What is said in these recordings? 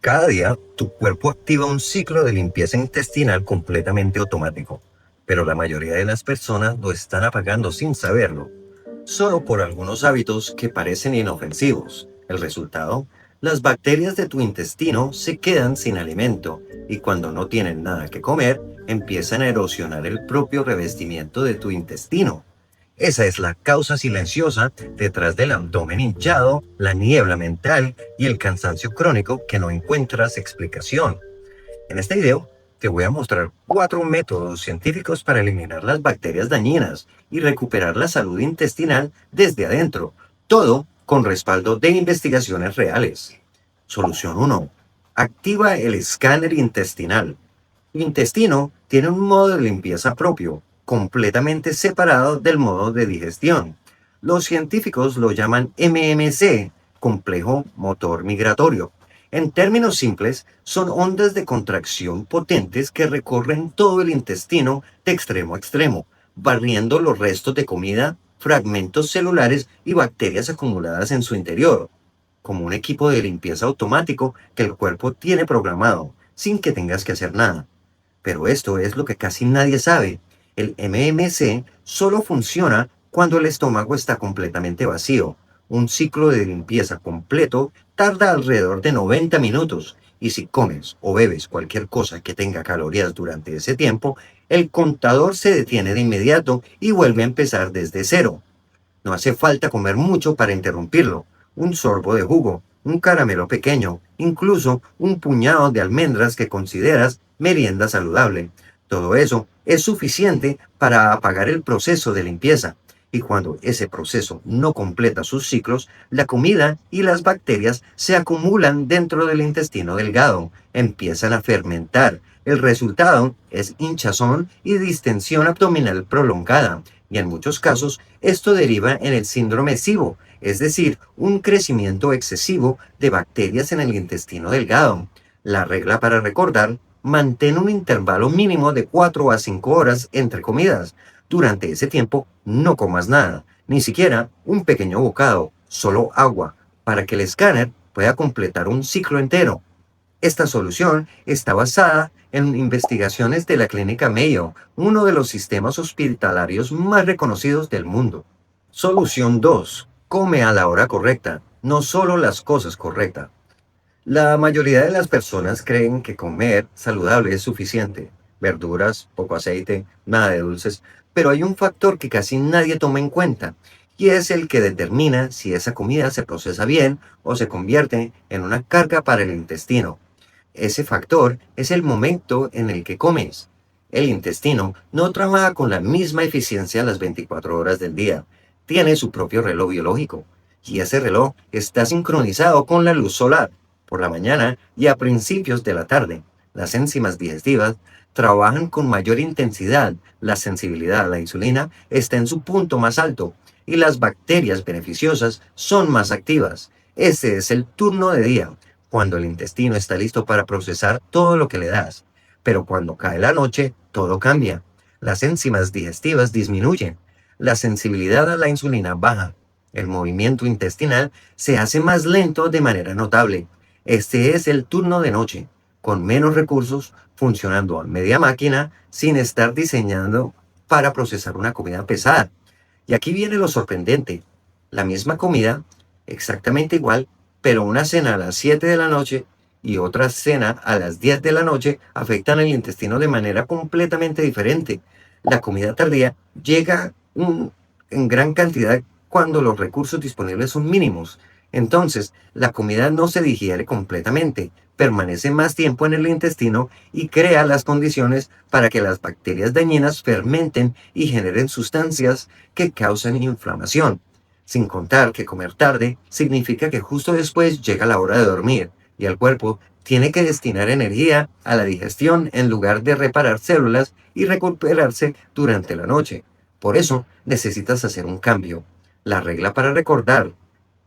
Cada día, tu cuerpo activa un ciclo de limpieza intestinal completamente automático, pero la mayoría de las personas lo están apagando sin saberlo, solo por algunos hábitos que parecen inofensivos. El resultado, las bacterias de tu intestino se quedan sin alimento y cuando no tienen nada que comer, empiezan a erosionar el propio revestimiento de tu intestino. Esa es la causa silenciosa detrás del abdomen hinchado, la niebla mental y el cansancio crónico que no encuentras explicación. En este video te voy a mostrar 4 métodos científicos para eliminar las bacterias dañinas y recuperar la salud intestinal desde adentro, todo con respaldo de investigaciones reales. Solución 1. Activa el escáner intestinal. El intestino tiene un modo de limpieza propio, completamente separado del modo de digestión. Los científicos lo llaman MMC, complejo motor migratorio. En términos simples, son ondas de contracción potentes que recorren todo el intestino de extremo a extremo, barriendo los restos de comida, fragmentos celulares y bacterias acumuladas en su interior, como un equipo de limpieza automático que el cuerpo tiene programado, sin que tengas que hacer nada. Pero esto es lo que casi nadie sabe. El MMC solo funciona cuando el estómago está completamente vacío. Un ciclo de limpieza completo tarda alrededor de 90 minutos y si comes o bebes cualquier cosa que tenga calorías durante ese tiempo, el contador se detiene de inmediato y vuelve a empezar desde cero. No hace falta comer mucho para interrumpirlo. Un sorbo de jugo, un caramelo pequeño, incluso un puñado de almendras que consideras merienda saludable. Todo eso es suficiente para apagar el proceso de limpieza. Y cuando ese proceso no completa sus ciclos, la comida y las bacterias se acumulan dentro del intestino delgado, empiezan a fermentar. El resultado es hinchazón y distensión abdominal prolongada, y en muchos casos esto deriva en el síndrome SIBO, es decir, un crecimiento excesivo de bacterias en el intestino delgado. La regla para recordar: mantén un intervalo mínimo de 4 a 5 horas entre comidas. Durante ese tiempo no comas nada, ni siquiera un pequeño bocado, solo agua, para que el escáner pueda completar un ciclo entero. Esta solución está basada en investigaciones de la Clínica Mayo, uno de los sistemas hospitalarios más reconocidos del mundo. Solución 2. Come a la hora correcta, no solo las cosas correctas. La mayoría de las personas creen que comer saludable es suficiente. Verduras, poco aceite, nada de dulces. Pero hay un factor que casi nadie toma en cuenta, y es el que determina si esa comida se procesa bien o se convierte en una carga para el intestino. Ese factor es el momento en el que comes. El intestino no trabaja con la misma eficiencia las 24 horas del día. Tiene su propio reloj biológico, y ese reloj está sincronizado con la luz solar. Por la mañana y a principios de la tarde, las enzimas digestivas trabajan con mayor intensidad, la sensibilidad a la insulina está en su punto más alto y las bacterias beneficiosas son más activas. Ese es el turno de día, cuando el intestino está listo para procesar todo lo que le das. Pero cuando cae la noche, todo cambia. Las enzimas digestivas disminuyen, la sensibilidad a la insulina baja, el movimiento intestinal se hace más lento de manera notable. Este es el turno de noche, con menos recursos, funcionando a media máquina, sin estar diseñando para procesar una comida pesada. Y aquí viene lo sorprendente. La misma comida, exactamente igual, pero una cena a las 7 de la noche y otra cena a las 10 de la noche afectan el intestino de manera completamente diferente. La comida tardía llega en gran cantidad cuando los recursos disponibles son mínimos. Entonces, la comida no se digiere completamente, permanece más tiempo en el intestino y crea las condiciones para que las bacterias dañinas fermenten y generen sustancias que causan inflamación. Sin contar que comer tarde significa que justo después llega la hora de dormir y el cuerpo tiene que destinar energía a la digestión en lugar de reparar células y recuperarse durante la noche. Por eso necesitas hacer un cambio. La regla para recordar: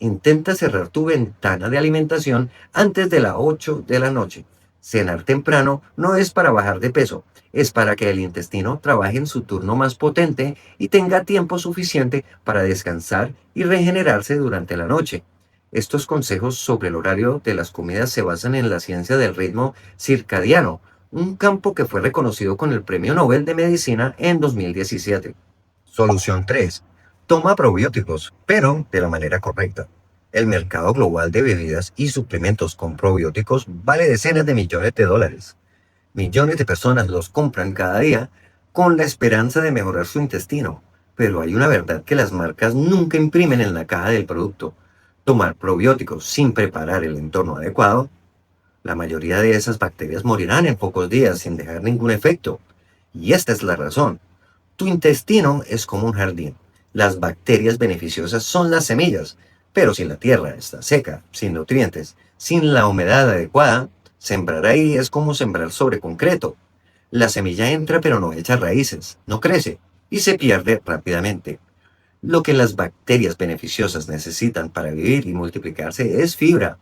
intenta cerrar tu ventana de alimentación antes de las 8 de la noche. Cenar temprano no es para bajar de peso, es para que el intestino trabaje en su turno más potente y tenga tiempo suficiente para descansar y regenerarse durante la noche. Estos consejos sobre el horario de las comidas se basan en la ciencia del ritmo circadiano, un campo que fue reconocido con el Premio Nobel de Medicina en 2017. Solución 3. Toma probióticos, pero de la manera correcta. El mercado global de bebidas y suplementos con probióticos vale decenas de millones de dólares. Millones de personas los compran cada día con la esperanza de mejorar su intestino. Pero hay una verdad que las marcas nunca imprimen en la caja del producto. Tomar probióticos sin preparar el entorno adecuado, la mayoría de esas bacterias morirán en pocos días sin dejar ningún efecto. Y esta es la razón. Tu intestino es como un jardín. Las bacterias beneficiosas son las semillas, pero si la tierra está seca, sin nutrientes, sin la humedad adecuada, sembrar ahí es como sembrar sobre concreto. La semilla entra pero no echa raíces, no crece y se pierde rápidamente. Lo que las bacterias beneficiosas necesitan para vivir y multiplicarse es fibra.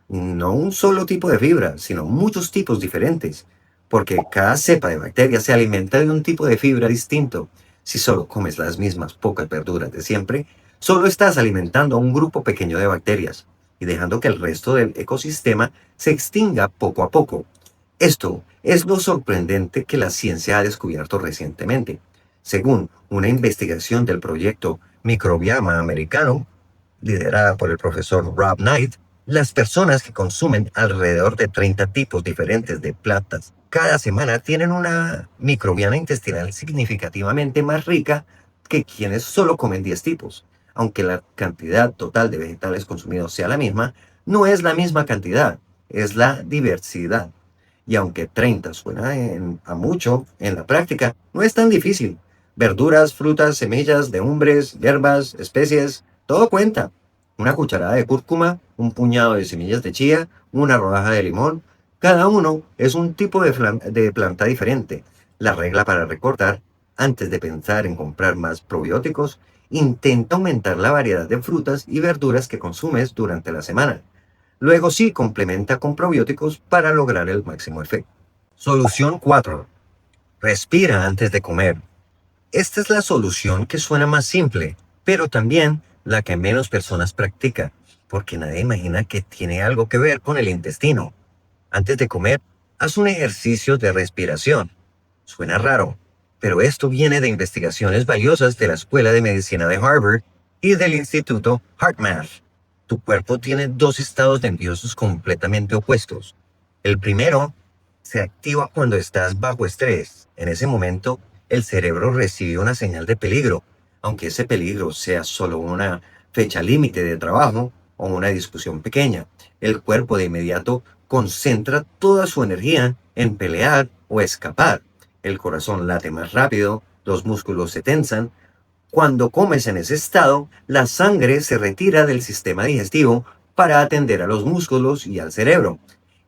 No un solo tipo de fibra, sino muchos tipos diferentes, porque cada cepa de bacterias se alimenta de un tipo de fibra distinto. Si solo comes las mismas pocas verduras de siempre, solo estás alimentando a un grupo pequeño de bacterias y dejando que el resto del ecosistema se extinga poco a poco. Esto es lo sorprendente que la ciencia ha descubierto recientemente. Según una investigación del proyecto Microbioma Americano, liderada por el profesor Rob Knight, las personas que consumen alrededor de 30 tipos diferentes de plantas cada semana tienen una microbiana intestinal significativamente más rica que quienes solo comen 10 tipos. Aunque la cantidad total de vegetales consumidos sea la misma, no es la misma cantidad, es la diversidad. Y aunque 30 suena a mucho, en la práctica no es tan difícil. Verduras, frutas, semillas, legumbres, hierbas, especies, todo cuenta. Una cucharada de cúrcuma, un puñado de semillas de chía, una rodaja de limón. Cada uno es un tipo de planta diferente. La regla para recordar, antes de pensar en comprar más probióticos, intenta aumentar la variedad de frutas y verduras que consumes durante la semana. Luego sí complementa con probióticos para lograr el máximo efecto. Solución 4. Respira antes de comer. Esta es la solución que suena más simple, pero también la que menos personas practican, porque nadie imagina que tiene algo que ver con el intestino. Antes de comer, haz un ejercicio de respiración. Suena raro, pero esto viene de investigaciones valiosas de la Escuela de Medicina de Harvard y del Instituto HeartMath. Tu cuerpo tiene dos estados nerviosos completamente opuestos. El primero se activa cuando estás bajo estrés. En ese momento, el cerebro recibe una señal de peligro, aunque ese peligro sea solo una fecha límite de trabajo o una discusión pequeña. El cuerpo de inmediato concentra toda su energía en pelear o escapar. El corazón late más rápido, los músculos se tensan. Cuando comes en ese estado, la sangre se retira del sistema digestivo para atender a los músculos y al cerebro.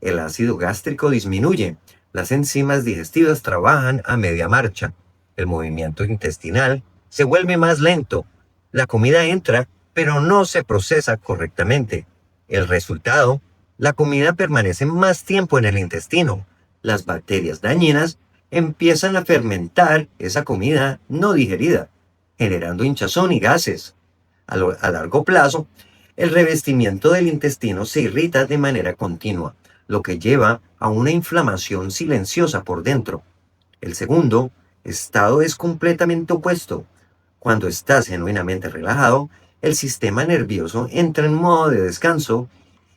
El ácido gástrico disminuye. Las enzimas digestivas trabajan a media marcha. El movimiento intestinal se vuelve más lento. La comida entra, pero no se procesa correctamente. El resultado, la comida permanece más tiempo en el intestino. Las bacterias dañinas empiezan a fermentar esa comida no digerida, generando hinchazón y gases. A largo plazo, el revestimiento del intestino se irrita de manera continua, lo que lleva a una inflamación silenciosa por dentro. El segundo estado es completamente opuesto. Cuando estás genuinamente relajado, el sistema nervioso entra en modo de descanso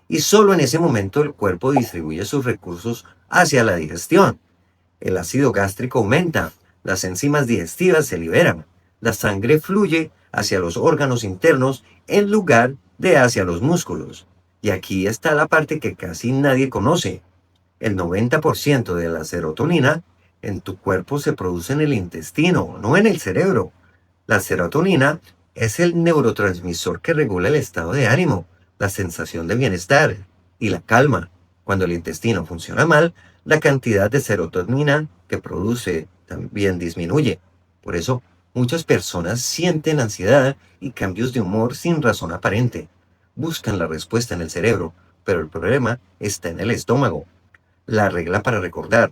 y solo en ese momento el cuerpo distribuye sus recursos hacia la digestión. El ácido gástrico aumenta, las enzimas digestivas se liberan, la sangre fluye hacia los órganos internos en lugar de hacia los músculos. Y aquí está la parte que casi nadie conoce. El 90% de la serotonina en tu cuerpo se produce en el intestino, no en el cerebro. La serotonina es el neurotransmisor que regula el estado de ánimo, la sensación de bienestar y la calma. Cuando el intestino funciona mal, la cantidad de serotonina que produce también disminuye. Por eso, muchas personas sienten ansiedad y cambios de humor sin razón aparente. Buscan la respuesta en el cerebro, pero el problema está en el estómago. La regla para recordar: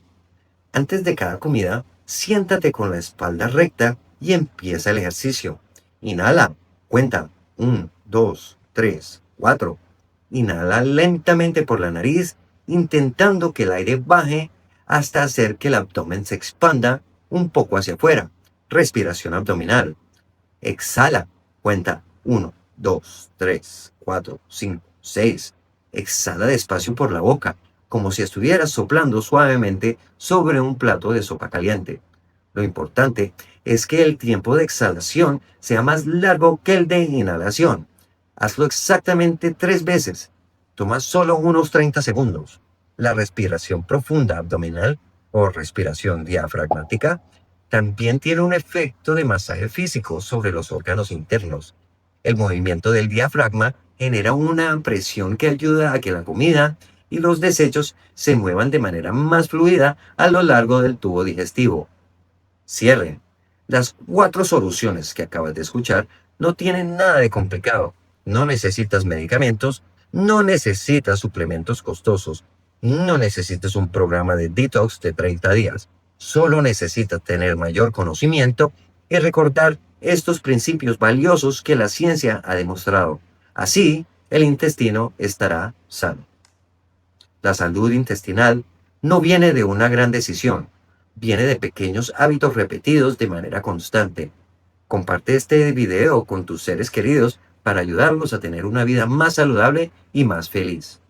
antes de cada comida, siéntate con la espalda recta y empieza el ejercicio. Inhala, cuenta 1, 2, 3, 4. Inhala lentamente por la nariz, intentando que el aire baje hasta hacer que el abdomen se expanda un poco hacia afuera. Respiración abdominal. Exhala. Cuenta 1, 2, 3, 4, 5, 6. Exhala despacio por la boca, como si estuvieras soplando suavemente sobre un plato de sopa caliente. Lo importante es que el tiempo de exhalación sea más largo que el de inhalación. Hazlo exactamente 3 veces. Toma solo unos 30 segundos. La respiración profunda abdominal o respiración diafragmática también tiene un efecto de masaje físico sobre los órganos internos. El movimiento del diafragma genera una presión que ayuda a que la comida y los desechos se muevan de manera más fluida a lo largo del tubo digestivo. Cierre. Las 4 soluciones que acabas de escuchar no tienen nada de complicado. No necesitas medicamentos, no necesitas suplementos costosos, no necesitas un programa de detox de 30 días. Solo necesitas tener mayor conocimiento y recordar estos principios valiosos que la ciencia ha demostrado. Así, el intestino estará sano. La salud intestinal no viene de una gran decisión, viene de pequeños hábitos repetidos de manera constante. Comparte este video con tus seres queridos para ayudarlos a tener una vida más saludable y más feliz.